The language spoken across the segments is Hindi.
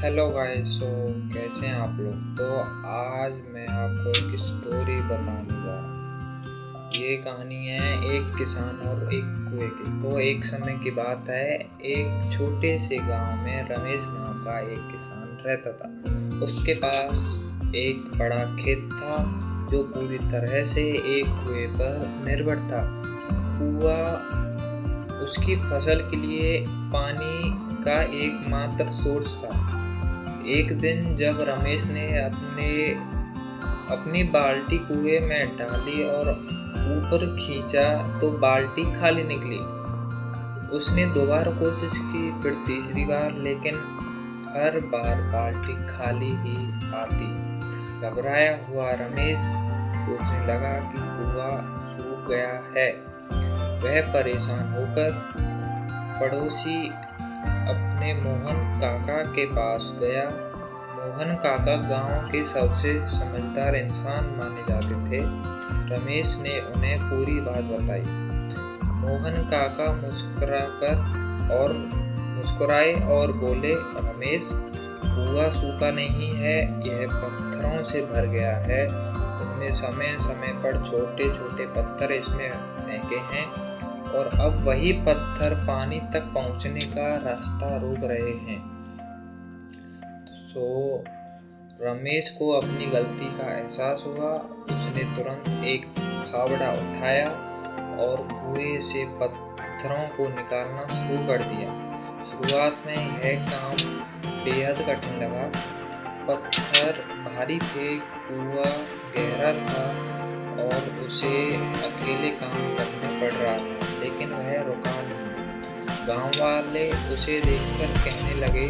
Hello guys. कैसे हैं आप लोग। तो आज मैं आपको एक स्टोरी बताने जा रहा हूँ। ये कहानी है एक किसान और एक कुएं की। तो एक समय की बात है, एक छोटे से गांव में रमेश नाम का एक किसान रहता था। उसके पास एक बड़ा खेत था जो पूरी तरह से एक कुएं पर निर्भर था। कुआं उसकी फसल के लिए पानी का एकमात्र सोर्स था। एक दिन जब रमेश ने अपनी बाल्टी कुएं में डाली और ऊपर खींचा तो बाल्टी खाली निकली। उसने दोबारा कोशिश की, फिर तीसरी बार, लेकिन हर बार बाल्टी खाली ही आती। घबराया हुआ रमेश सोचने लगा कि कुआं सूख गया है। वह परेशान होकर पड़ोसी अपने मोहन काका के पास गया। मोहन काका गांव के सबसे समझदार इंसान माने जाते थे। रमेश ने उन्हें पूरी बात बताई। मोहन काका मुस्कुराए और बोले, रमेश, कुआं सूखा नहीं है, यह पत्थरों से भर गया है। तुमने समय समय पर छोटे छोटे पत्थर इसमें फेंके हैं और अब वही पत्थर पानी तक पहुंचने का रास्ता रोक रहे हैं। रमेश को अपनी गलती का एहसास हुआ। उसने तुरंत एक फावड़ा उठाया और कुएं से पत्थरों को निकालना शुरू कर दिया। शुरुआत में यह काम बेहद कठिन लगा। पत्थर भारी थे, कुआं गहरा था और उसे अकेले काम करना पड़ रहा था, लेकिन वह रुका नहीं। गांव वाले उसे देखकर कहने लगे,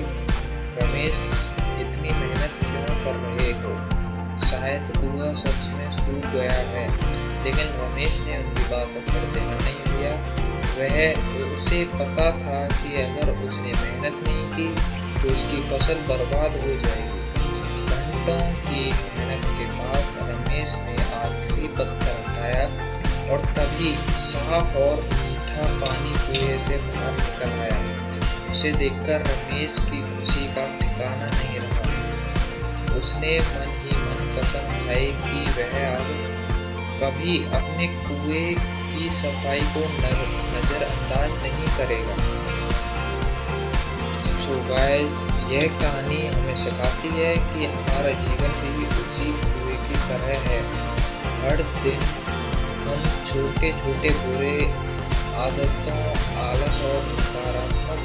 रमेश, इतनी मेहनत क्यों कर रहे हो? शायद कुआं सच में सूख गया है। लेकिन रमेश ने उनकी बातों पर ध्यान नहीं दिया। उसे पता था कि अगर उसने मेहनत नहीं की तो उसकी फसल बर्बाद हो जाएगी। घंटों की मेहनत के बाद रमेश ने आखिरी पत्थर उठाया और तभी साफ और मीठा पानी कुएं से बाहर निकल आया। उसे देखकर रमेश की खुशी का ठिकाना नहीं रहा। उसने मन ही मन कसम खाई कि वह अब कभी अपने कुएं की सफाई को नजरअंदाज नहीं करेगा। गाइस, यह कहानी हमें सिखाती है कि हमारा जीवन भी उसी कुएं की तरह है। हर दिन हम छोटे छोटे बुरे आदतों, आलस और नकारात्मक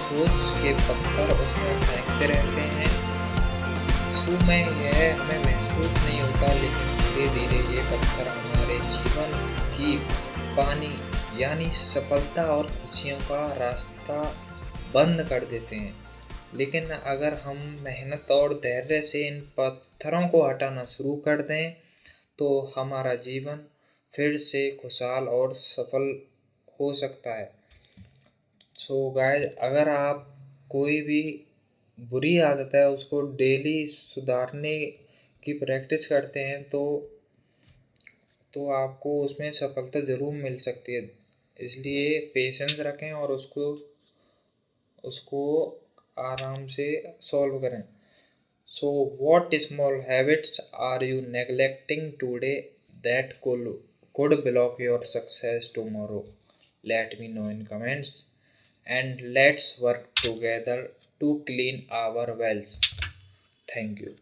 सोच के पत्थर उसमें फेंकते रहते हैं। शुरू में यह हमें महसूस नहीं होता, लेकिन धीरे धीरे ये पत्थर हमारे जीवन की पानी यानी सफलता और खुशियों का रास्ता बंद कर देते हैं। लेकिन अगर हम मेहनत और धैर्य से इन पत्थरों को हटाना शुरू कर दें तो हमारा जीवन फिर से खुशहाल और सफल हो सकता है। गाइस, अगर आप कोई भी बुरी आदत है उसको डेली सुधारने की प्रैक्टिस करते हैं तो आपको उसमें सफलता ज़रूर मिल सकती है। इसलिए पेशेंस रखें और उसको आराम से सॉल्व करें। What small habits are you neglecting today that could block your success tomorrow? Let me know in comments and let's work together to clean our wells. Thank you.